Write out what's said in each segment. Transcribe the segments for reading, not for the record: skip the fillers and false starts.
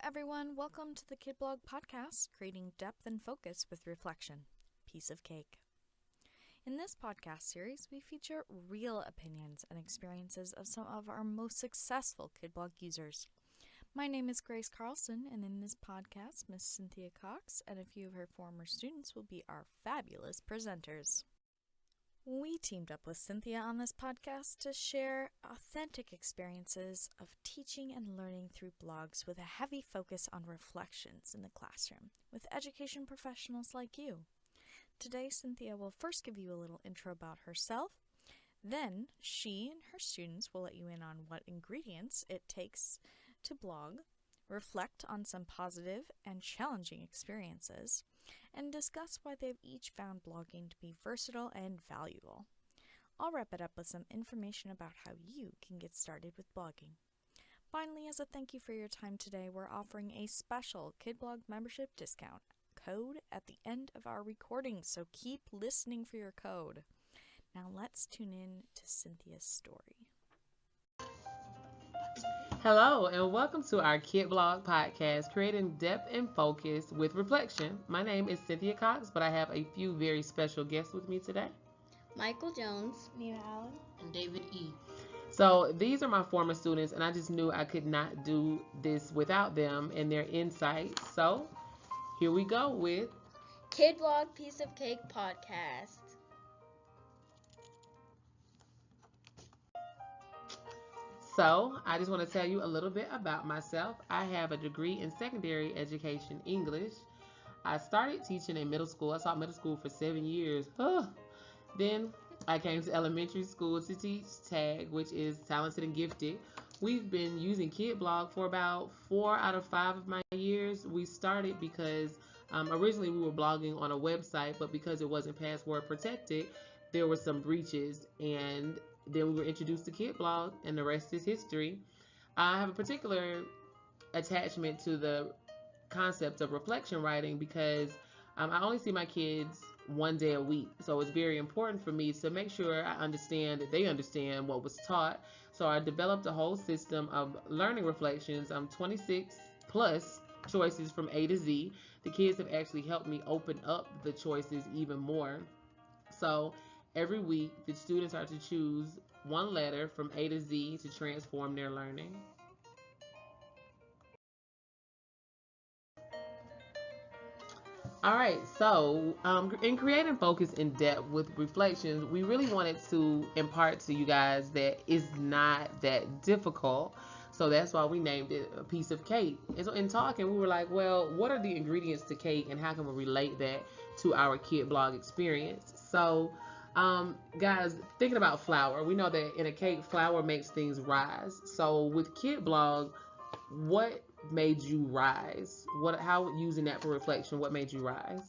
everyone. Welcome to the Kid Blog Podcast, creating depth and focus with reflection. Piece of cake. In this podcast series, we feature real opinions and experiences of some of our most successful Kid Blog users. My name is Grace Carlson, and in this podcast, Miss Cynthia Cox and a few of her former students will be our fabulous presenters. We teamed up with Cynthia on this podcast to share authentic experiences of teaching and learning through blogs with a heavy focus on reflections in the classroom with education professionals like you. Today, Cynthia will first give you a little intro about herself. Then, she and her students will let you in on what ingredients it takes to blog, reflect on some positive and challenging experiences, and discuss why they've each found blogging to be versatile and valuable. I'll wrap it up with some information about how you can get started with blogging. Finally, as a thank you for your time today, we're offering a special KidBlog membership discount code at the end of our recording, so keep listening for your code. Now let's tune in to Cynthia's story. Hello, and welcome to our Kid Blog podcast, creating depth and focus with reflection. My name is Cynthia Cox, but I have a few very special guests with me today. Michael Jones, Nina Allen, and David E. So these are my former students, and I just knew I could not do this without them and their insights. So here we go with Kid Blog Piece of Cake podcast. So, I just want to tell you a little bit about myself. I have a degree in secondary education English. I started teaching in middle school. I taught middle school for 7 years. Then I came to elementary school to teach TAG, which is Talented and Gifted. We've been using Kid Blog for about 4 out of 5 of my years. We started because originally we were blogging on a website, but because it wasn't password protected, there were some breaches, and then we were introduced to Kid Blog, and the rest is history. I have a particular attachment to the concept of reflection writing because I only see my kids one day a week. So it's very important for me to make sure I understand that they understand what was taught. So I developed a whole system of learning reflections. 26 plus choices from A to Z. The kids have actually helped me open up the choices even more. So every week, the students are to choose one letter from A to Z to transform their learning. All right, so in creating focus in depth with reflections, we really wanted to impart to you guys that it's not that difficult. So that's why we named it a piece of cake. And so in talking, we were like, well, what are the ingredients to cake and how can we relate that to our Kid Blog experience? So guys, thinking about flour, we know that in a cake, flour makes things rise. So with Kid Blog, what made you rise? How using that for reflection, what made you rise?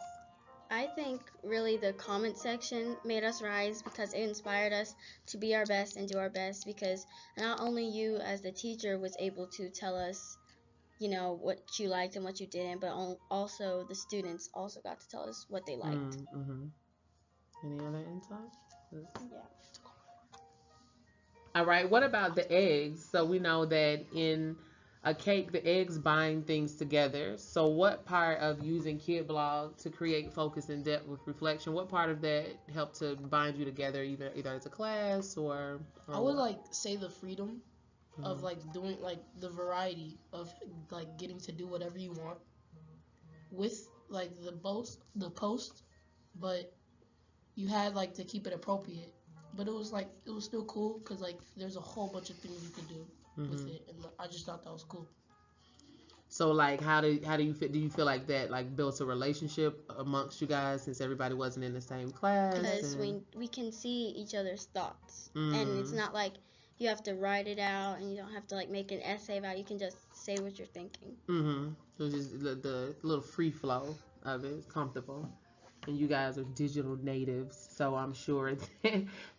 I think really the comment section made us rise because it inspired us to be our best and do our best, because not only you as the teacher was able to tell us, what you liked and what you didn't, but also the students also got to tell us what they liked. Mm-hmm. Any other insights? Yeah. All right, what about the eggs? So we know that in a cake, the eggs bind things together. So what part of using Kid Blog to create focus and depth with reflection, what part of that helped to bind you together, either as a class or I would say the freedom of doing the variety of getting to do whatever you want with the post, but you had to keep it appropriate. But it was still cool because there's a whole bunch of things you could do with it, and I just thought that was cool. So how do you feel? Do you feel like that built a relationship amongst you guys since everybody wasn't in the same class? Because we can see each other's thoughts, and it's not like you have to write it out and you don't have to make an essay about it. You can just say what you're thinking. So just the little free flow of it is comfortable. And you guys are digital natives, so I'm sure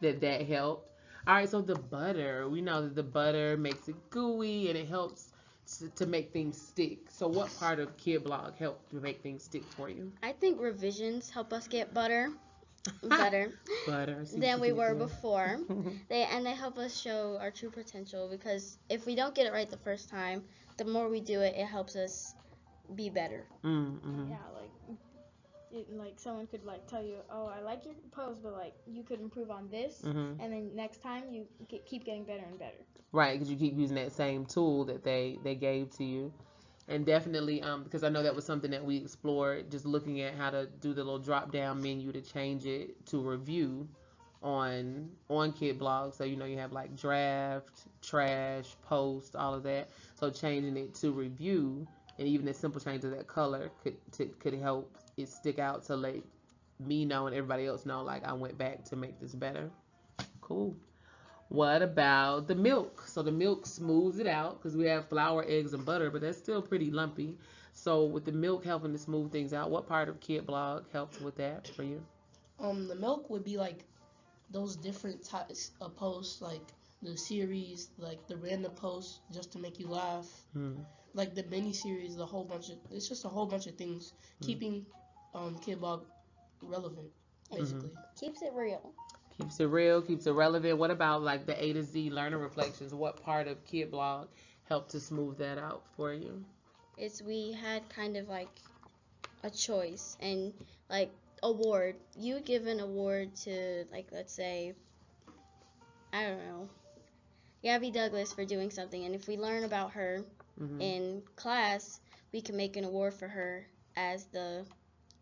that helped. All right, so the butter. We know that the butter makes it gooey and it helps to make things stick. So what part of Kid Blog helped to make things stick for you? I think revisions help us get better than we were before. They help us show our true potential, because if we don't get it right the first time, the more we do it, it helps us be better. Mm-hmm. Yeah, like someone could like tell you, oh, I like your post, but like you could improve on this, Mm-hmm. and then next time you keep getting better and better. Right, because you keep using that same tool that they gave to you. And definitely, because I know that was something that we explored, just looking at how to do the little drop down menu to change it to review on Kid Blog. So you have like draft, trash, post, all of that. So changing it to review, and even a simple change of that color could help it stick out to let me know and everybody else know, like, I went back to make this better. Cool. What about the milk? So the milk smooths it out because we have flour, eggs, and butter, but that's still pretty lumpy. So with the milk helping to smooth things out, what part of Kid Blog helps with that for you? The milk would be like those different types of posts, like the series, like the random posts just to make you laugh, like the mini series, it's just a whole bunch of things keeping Kid Blog relevant, basically. Keeps it real. Keeps it real, keeps it relevant. What about like the A to Z learner reflections? What part of Kid Blog helped to smooth that out for you? We had kind of like a choice and like award. You would give an award to, like, let's say, I don't know, Gabby Douglas for doing something, and if we learn about her in class, we can make an award for her as the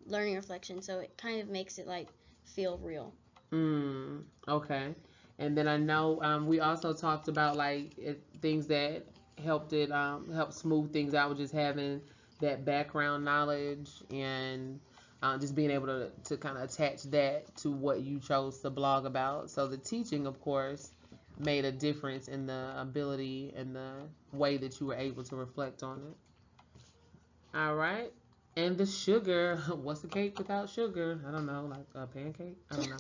learning reflection. So it kind of makes it like feel real. Okay. And then I know we also talked about like things that help smooth things out with just having that background knowledge and just being able to kind of attach that to what you chose to blog about. So the teaching, of course, made a difference in the ability and the way that you were able to reflect on it. All right. And the sugar. What's a cake without sugar? I don't know, like a pancake. I don't know.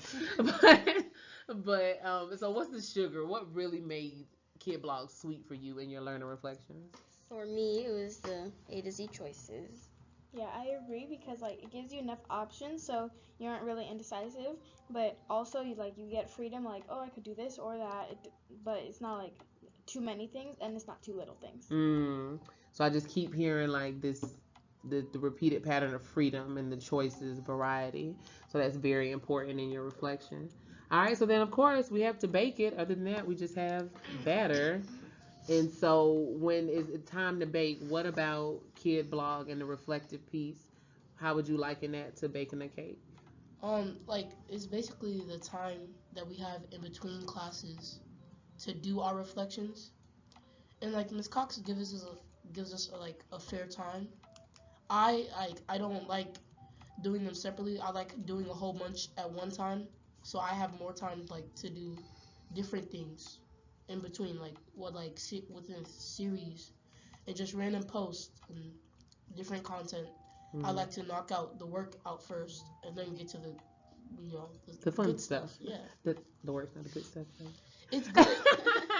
So what's the sugar? What really made Kid Blog sweet for you in your learner reflections? For me, it was the A to Z choices. Yeah, I agree because like it gives you enough options, so you aren't really indecisive, but also you get freedom. Like, oh, I could do this or that, but it's not like too many things, and it's not too little things. So I just keep hearing like the repeated pattern of freedom and the choices, variety. So that's very important in your reflection. All right, so then of course we have to bake it. Other than that, we just have batter. And so when is it time to bake? What about Kid Blog and the reflective piece? How would you liken that to baking a cake? Like it's basically the time that we have in between classes to do our reflections, and like Miss Cox gives us like a fair time. I don't like doing them separately. I like doing a whole bunch at one time, so I have more time like to do different things in between, like within series and just random posts and different content. I like to knock out the work out first and then get to the The fun good stuff. Yeah, The work's not the good stuff. Though. it's good.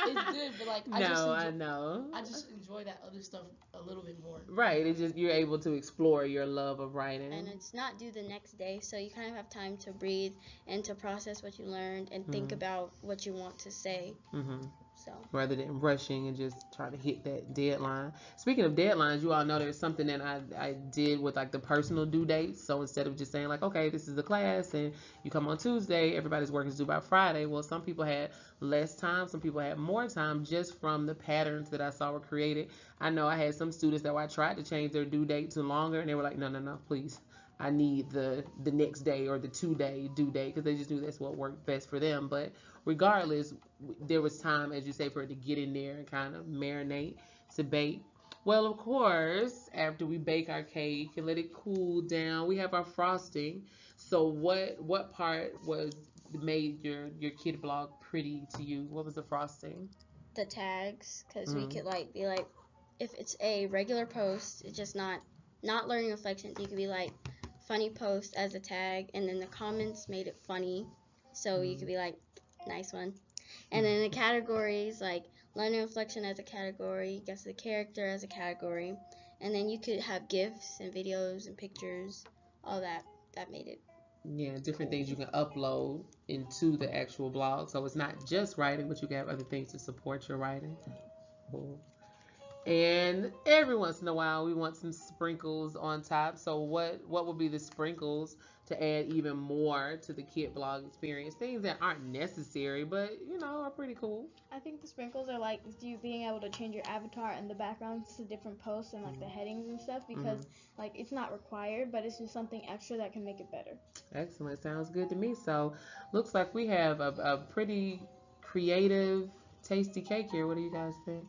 It's good, but like I know. I just enjoy that other stuff a little bit more. Right. It's just you're able to explore your love of writing. And it's not due the next day, so you kind of have time to breathe and to process what you learned and think about what you want to say. So rather than rushing and just trying to hit that deadline. Speaking of deadlines, you all know there's something that I did with like the personal due dates. So instead of just saying like, okay, this is the class and you come on Tuesday, everybody's work is due by Friday. Well, some people had less time, some people had more time just from the patterns that I saw were created. I know I had some students that I tried to change their due date to longer and they were like, no, please. I need the next day or the 2-day due date because they just knew that's what worked best for them. But regardless, there was time, as you say, for it to get in there and kind of marinate to bake. Well, of course, after we bake our cake and let it cool down, we have our frosting. So what part made your Kid Blog pretty to you? What was the frosting? the tags, because we could like be like, if it's a regular post, it's just not learning reflections. You could be like funny post as a tag, and then the comments made it funny, so you could be like, nice one. And then the categories, like learning reflection as a category, guess the character as a category, and then you could have gifs and videos and pictures, all that. That made it. Yeah, different things you can upload into the actual blog. So it's not just writing, but you can have other things to support your writing. Cool. And every once in a while, we want some sprinkles on top. So what would be the sprinkles to add even more to the kid blog experience? Things that aren't necessary, but are pretty cool. I think the sprinkles are like you being able to change your avatar and the backgrounds to different posts and like the headings and stuff because like it's not required, but it's just something extra that can make it better. Excellent. Sounds good to me. So, looks like we have a pretty creative, tasty cake here. What do you guys think?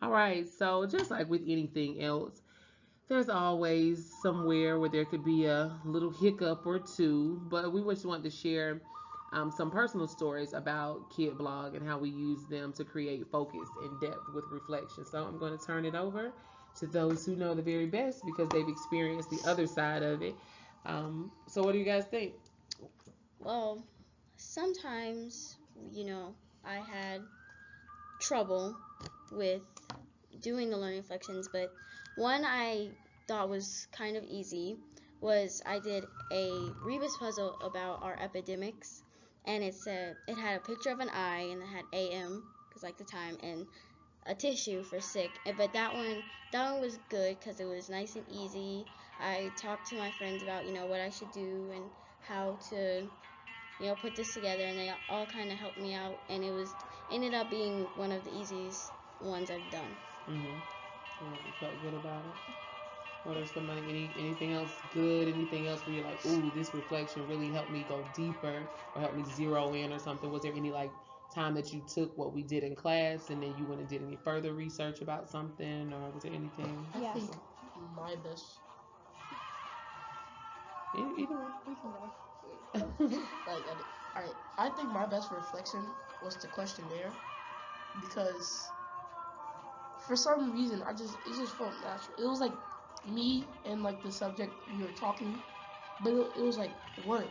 All right. So, just like with anything else, there's always somewhere where there could be a little hiccup or two, but we just want to share some personal stories about Kid Blog and how we use them to create focus and depth with reflection. So I'm going to turn it over to those who know the very best because they've experienced the other side of it. So what do you guys think? Well, sometimes, I had trouble with doing the learning reflections, but one I thought was kind of easy was I did a Rebus puzzle about our epidemics, and it had a picture of an eye and it had AM because like the time and a tissue for sick. But that one was good because it was nice and easy. I talked to my friends about what I should do and how to put this together, and they all kind of helped me out, and ended up being one of the easiest ones I've done. Yeah, you felt good about it. What are anything else good? Anything else where you're like, ooh, this reflection really helped me go deeper or helped me zero in or something? Was there any like time that you took what we did in class and then you went and did any further research about something, or was there anything? I think my best. Either one. We can go. Alright, I think my best reflection was the questionnaire because for some reason it just felt natural. It was like me and like the subject we were talking, but it was like work,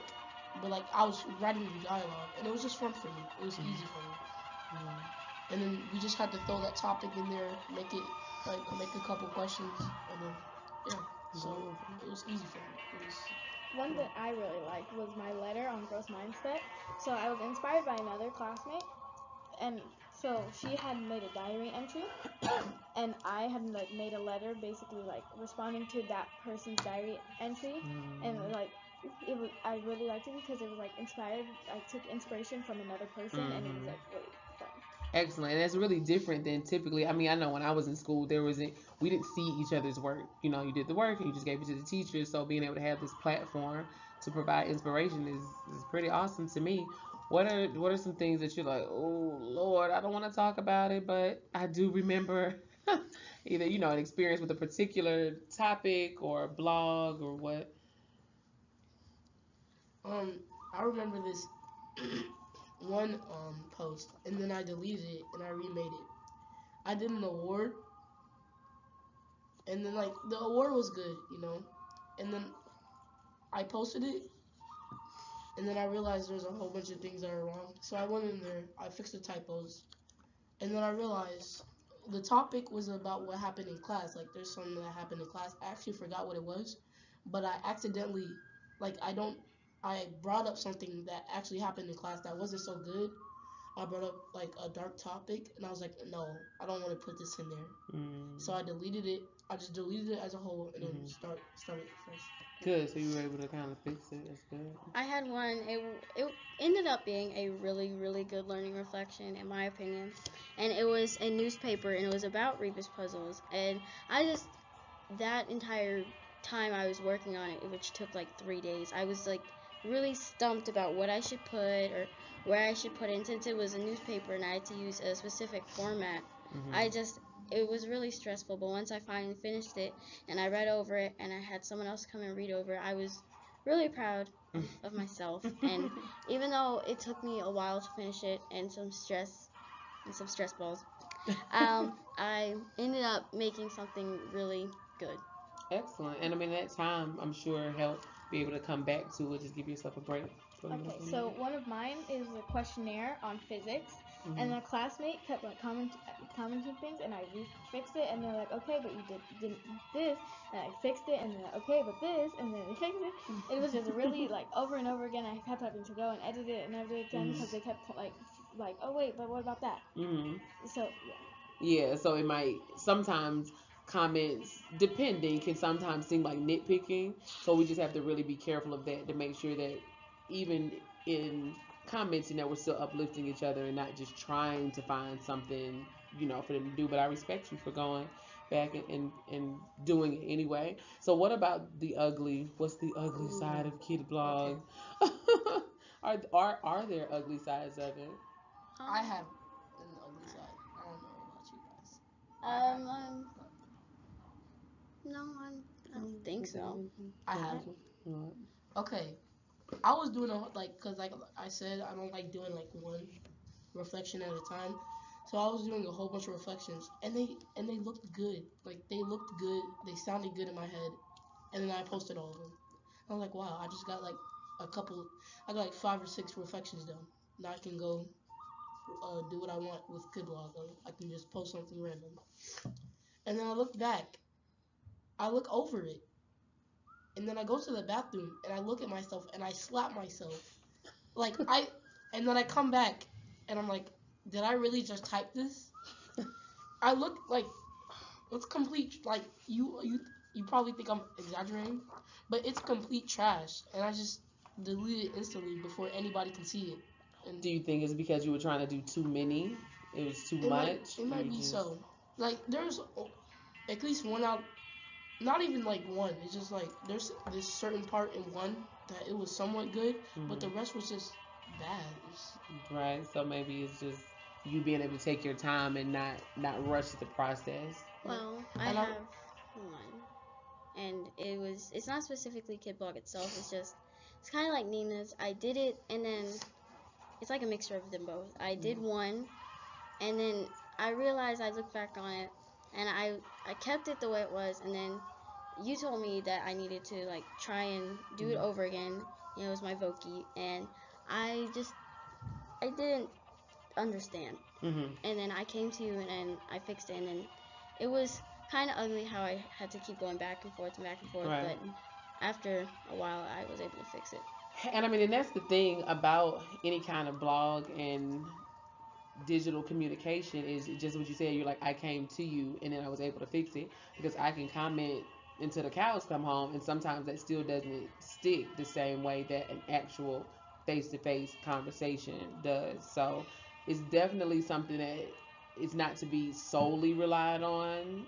but like I was writing the dialogue, and it was just fun for me. It was easy for me. And then we just had to throw that topic in there, make a couple questions, and then so it was easy for me. One that I really liked was my letter on growth mindset. So I was inspired by another classmate, and so she had made a diary entry, and I had like made a letter, basically like responding to that person's diary entry, and like I really liked it because it was like inspired. I took inspiration from another person, and it was like really fun. Excellent. And that's really different than typically. I mean, I know when I was in school, we didn't see each other's work. You did the work and you just gave it to the teachers. So being able to have this platform to provide inspiration is pretty awesome to me. What are some things that you're like, oh Lord, I don't want to talk about it, but I do remember either an experience with a particular topic or blog or what? I remember this one post, and then I deleted it and I remade it. I did an award, and then like the award was good, and then I posted it, and then I realized there's a whole bunch of things that are wrong. So I went in there, I fixed the typos, and then I realized the topic was about what happened in class. Like there's something that happened in class. I actually forgot what it was, but I accidentally, I brought up something that actually happened in class that wasn't so good. I brought up like a dark topic, and I was like, no, I don't want to put this in there. So I deleted it. I just deleted it as a whole, and then started fresh. Good. So you were able to kind of fix it. That's good. I had one. It ended up being a really, really good learning reflection, in my opinion. And it was a newspaper, and it was about Rebus puzzles. And that entire time I was working on it, which took like 3 days, I was like really stumped about what I should put or where I should put it. And since it was a newspaper and I had to use a specific format, it was really stressful. But once I finally finished it and I read over it and I had someone else come and read over it, I was really proud of myself. And even though it took me a while to finish it and some stress balls, I ended up making something really good. Excellent. And I mean, that time, I'm sure, helped be able to come back to it, just give yourself a break. Okay, so one of mine is a questionnaire on physics, and a classmate kept like commenting things, and I refixed it, and they're like, okay, but you didn't this, and I fixed it, and they're like, okay, but this, and then they fixed it. It was just really like over and over again. I kept having to go and edit it and edit it again because they kept like like, oh wait, but what about that? Mm-hmm. So Yeah, so it might sometimes comments, depending, can sometimes seem like nitpicking. So we just have to really be careful of that to make sure that even in commenting that we're still uplifting each other and not just trying to find something, for them to do. But I respect you for going back and doing it anyway. So what about the ugly? What's the ugly side of Kid Blog? Okay. Are there ugly sides of it? I have an ugly side. I don't know about you guys. No, I don't think so. I have. Okay. I was doing cause like I said, I don't like doing like one reflection at a time. So I was doing a whole bunch of reflections, and they looked good. Like they looked good. They sounded good in my head, and then I posted all of them. I was like, wow, I just got like I got like 5 or 6 reflections done. Now I can go do what I want with Kidblog. I can just post something random. And then I look back. I look over it. And then I go to the bathroom and I look at myself and I slap myself. And then I come back and I'm like, did I really just type this? I look like, it's complete, like, you probably think I'm exaggerating, but it's complete trash. And I just delete it instantly before anybody can see it. And do you think it's because you were trying to do too many? It was too much? It might be so. Like, there's at least one out, not even like one. It's just like, there's this certain part in one that it was somewhat good, but the rest was just bad. Right, so maybe it's just you being able to take your time and not rush the process. Well, I have one, and it's not specifically Kidblog itself. It's kind of like Nina's. I did it, and then it's like a mixture of them both. I did one, and then I realized I looked back on it, and I kept it the way it was, and then you told me that I needed to like try and do it over again. It was my Voki, and I didn't understand. And then I came to you and I fixed it, and then it was kind of ugly how I had to keep going back and forth, right. But after a while I was able to fix it. And I mean, and that's the thing about any kind of blog and digital communication is just what you said. You're like, I came to you and then I was able to fix it, because I can comment until the cows come home, and sometimes that still doesn't stick the same way that an actual face-to-face conversation does. So it's definitely something that is not to be solely relied on,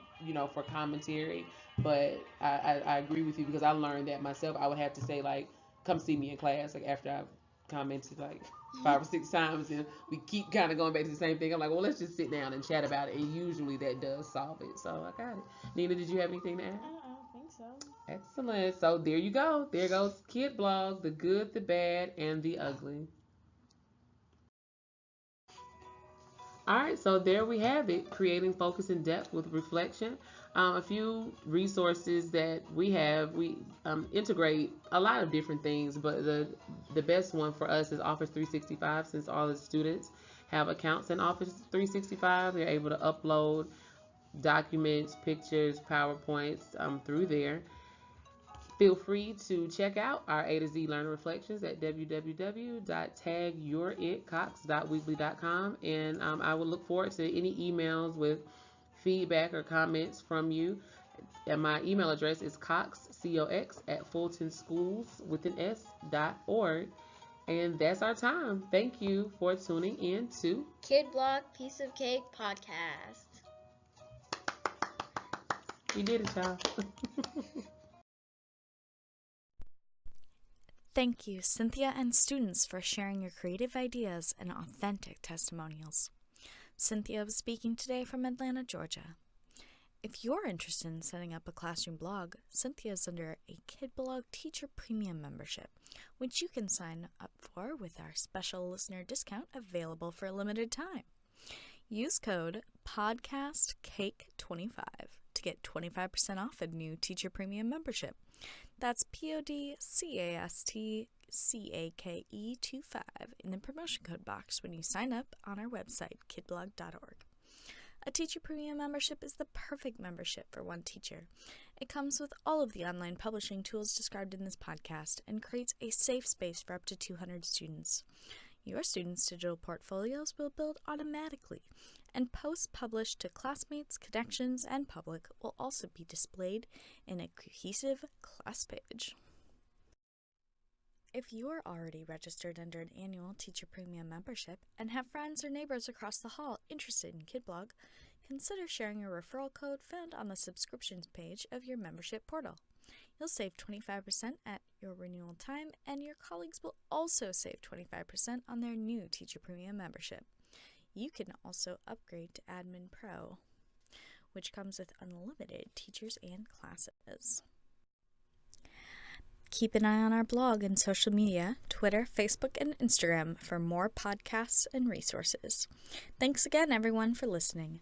for commentary. But I agree with you, because I learned that myself. I would have to say, like, come see me in class, like, after I've commented like 5 or 6 times and we keep kind of going back to the same thing. I'm like, well, let's just sit down and chat about it, and usually that does solve it. So I got it. Nina, did you have anything to add? I don't think so. Excellent. So there you go. There goes Kid Blog, the good, the bad, and the ugly. All right, so there we have it, creating focus and depth with reflection. A few resources that we have. We integrate a lot of different things, but the best one for us is Office 365, since all the students have accounts in Office 365. They're able to upload documents, pictures, PowerPoints through there. Feel free to check out our A to Z Learner Reflections at www.tagyouritcox.weebly.com, and I would look forward to any emails with feedback or comments from you. And my email address is cox@fultonschools.org. And that's our time. Thank you for tuning in to Kidblog Piece of Cake Podcast. You did it, y'all. Thank you, Cynthia and students, for sharing your creative ideas and authentic testimonials. Cynthia was speaking today from Atlanta, Georgia. If you're interested in setting up a classroom blog, Cynthia is under a Kidblog Teacher Premium membership, which you can sign up for with our special listener discount available for a limited time. Use code PODCASTCAKE25 to get 25% off a new Teacher Premium membership. That's PODCASTCAKE25 in the promotion code box when you sign up on our website, kidblog.org. A Teacher Premium membership is the perfect membership for one teacher. It comes with all of the online publishing tools described in this podcast and creates a safe space for up to 200 students. Your students' digital portfolios will build automatically, and posts published to classmates, connections, and public will also be displayed in a cohesive class page. If you are already registered under an annual Teacher Premium membership and have friends or neighbors across the hall interested in KidBlog, consider sharing your referral code found on the subscriptions page of your membership portal. You'll save 25% at your renewal time, and your colleagues will also save 25% on their new Teacher Premium membership. You can also upgrade to Admin Pro, which comes with unlimited teachers and classes. Keep an eye on our blog and social media, Twitter, Facebook, and Instagram for more podcasts and resources. Thanks again, everyone, for listening.